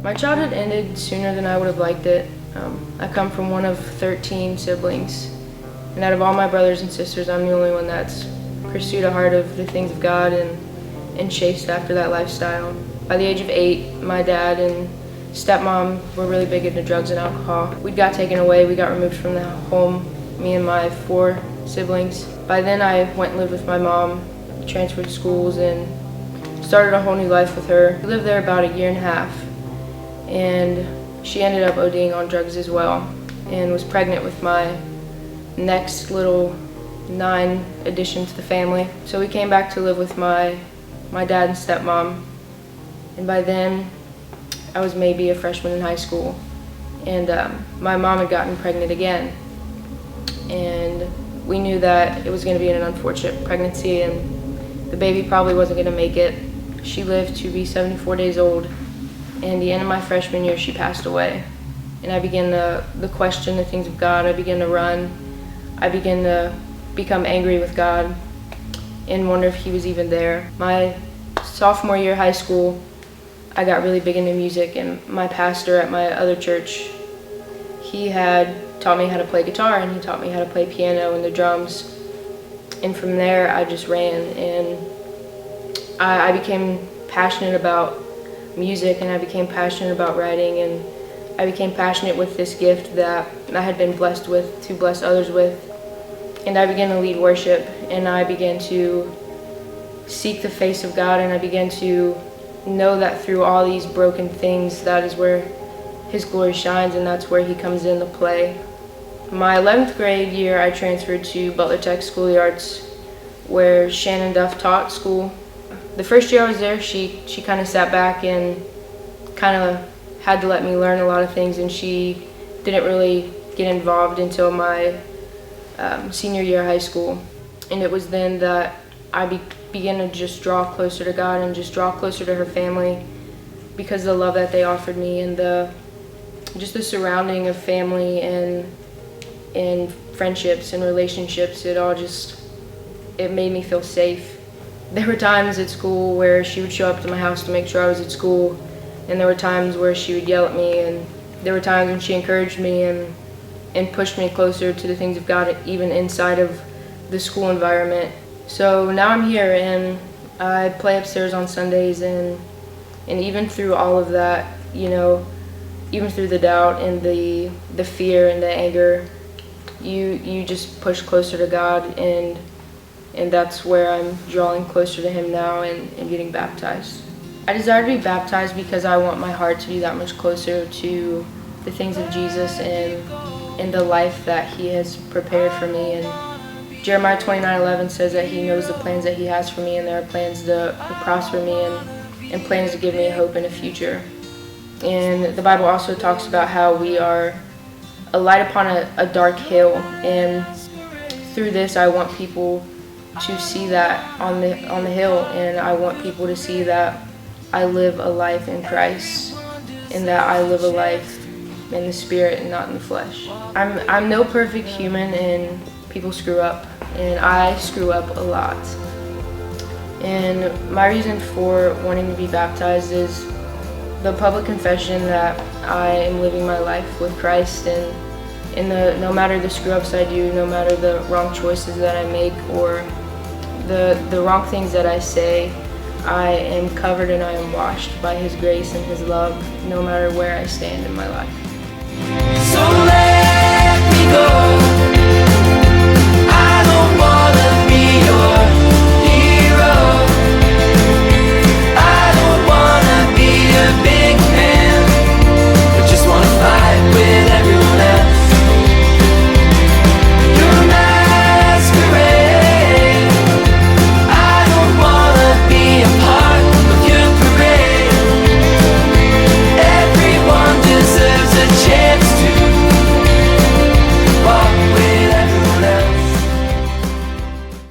My childhood ended sooner than I would have liked it. I come from one of 13 siblings, and out of all my brothers and sisters, I'm the only one that's pursued a heart of the things of God and chased after that lifestyle. By the age of 8, my dad and stepmom were really big into drugs and alcohol. We got taken away, we got removed from the home, me and my 4 siblings. By then I went and lived with my mom, transferred schools, and started a whole new life with her. We lived there about a year and a half, and she ended up ODing on drugs as well and was pregnant with my next little 9 addition to the family. So we came back to live with my dad and stepmom, and by then I was maybe a freshman in high school, and my mom had gotten pregnant again, and we knew that it was going to be an unfortunate pregnancy and the baby probably wasn't going to make it. She lived to be 74 days old, and the end of my freshman year she passed away, and I began to question the things of God. I began to run. I began to become angry with God and wonder if he was even there. My sophomore year of high school, I got really big into music, and my pastor at my other church, he had taught me how to play guitar, and he taught me how to play piano and the drums. And from there, I just ran, and I became passionate about music, and I became passionate about writing, and I became passionate with this gift that I had been blessed with to bless others with. And I began to lead worship, and I began to seek the face of God, and I began to know that through all these broken things, that is where his glory shines, and that's where he comes into play. My 11th grade year, I transferred to Butler Tech School of the Arts, where Shannon Duff taught school. The first year I was there, she kind of sat back and kind of had to let me learn a lot of things, and she didn't really get involved until my senior year of high school. And it was then that I began to just draw closer to God and just draw closer to her family, because of the love that they offered me and just the surrounding of family and friendships and relationships. It made me feel safe. There were times at school where she would show up to my house to make sure I was at school, and there were times where she would yell at me, and there were times when she encouraged me and pushed me closer to the things of God, even inside of the school environment. So now I'm here, and I play upstairs on Sundays, and even through all of that, even through the doubt and the fear and the anger, you just push closer to God, and that's where I'm drawing closer to him now and getting baptized. I desire to be baptized because I want my heart to be that much closer to the things of Jesus and the life that he has prepared for me. And Jeremiah 29:11 says that he knows the plans that he has for me, and there are plans to prosper me and plans to give me a hope and a future. And the Bible also talks about how we are a light upon a dark hill, and through this I want people to see that on the hill, and I want people to see that I live a life in Christ, and that I live a life in the spirit and not in the flesh. I'm no perfect human, and people screw up, and I screw up a lot. And my reason for wanting to be baptized is the public confession that I am living my life with Christ, and no matter the screw-ups I do, no matter the wrong choices that I make or the wrong things that I say, I am covered and I am washed by his grace and his love, no matter where I stand in my life.